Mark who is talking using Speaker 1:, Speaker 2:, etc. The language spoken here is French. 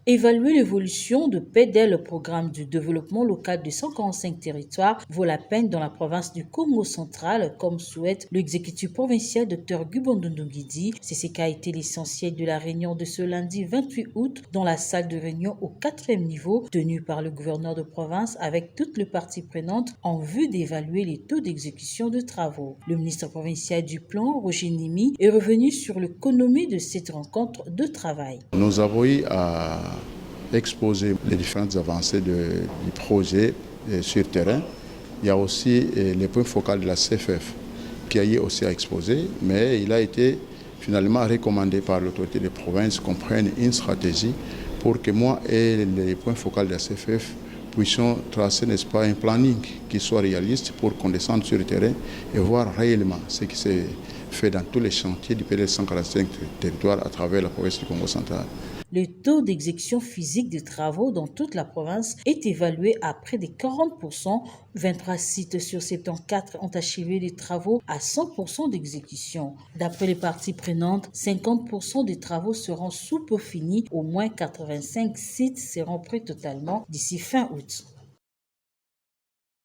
Speaker 1: Évaluer l'évolution de PEDEL, le programme du développement local de 145 territoires, vaut la peine dans la province du Congo central, comme souhaite l'exécutif provincial Dr Gubondondongidi. C'est ce qui a été l'essentiel de la réunion de ce lundi 28 août dans la salle de réunion au 4e niveau, tenue par le gouverneur de province avec toutes les parties prenantes en vue d'évaluer les taux d'exécution de travaux. Le ministre provincial du Plan, Roger Nimi, est revenu sur l'économie de cette rencontre de travail.
Speaker 2: Nous avons eu à exposer les différentes avancées du projet sur terrain. Il y a aussi les points focaux de la CFF qui a eu aussi à exposer, mais il a été finalement recommandé par l'autorité des provinces qu'on prenne une stratégie pour que moi et les points focaux de la CFF puissions tracer, n'est-ce pas, un planning qui soit réaliste pour qu'on descende sur le terrain et voir réellement ce qui s'est fait dans tous les chantiers du PDL 145 territoires à travers la province du Congo central.
Speaker 1: Le taux d'exécution physique des travaux dans toute la province est évalué à près de 40%. 23 sites sur 74 ont achevé les travaux à 100% d'exécution. D'après les parties prenantes, 50% des travaux seront sous peu finis. Au moins 85 sites seront prêts totalement d'ici fin août.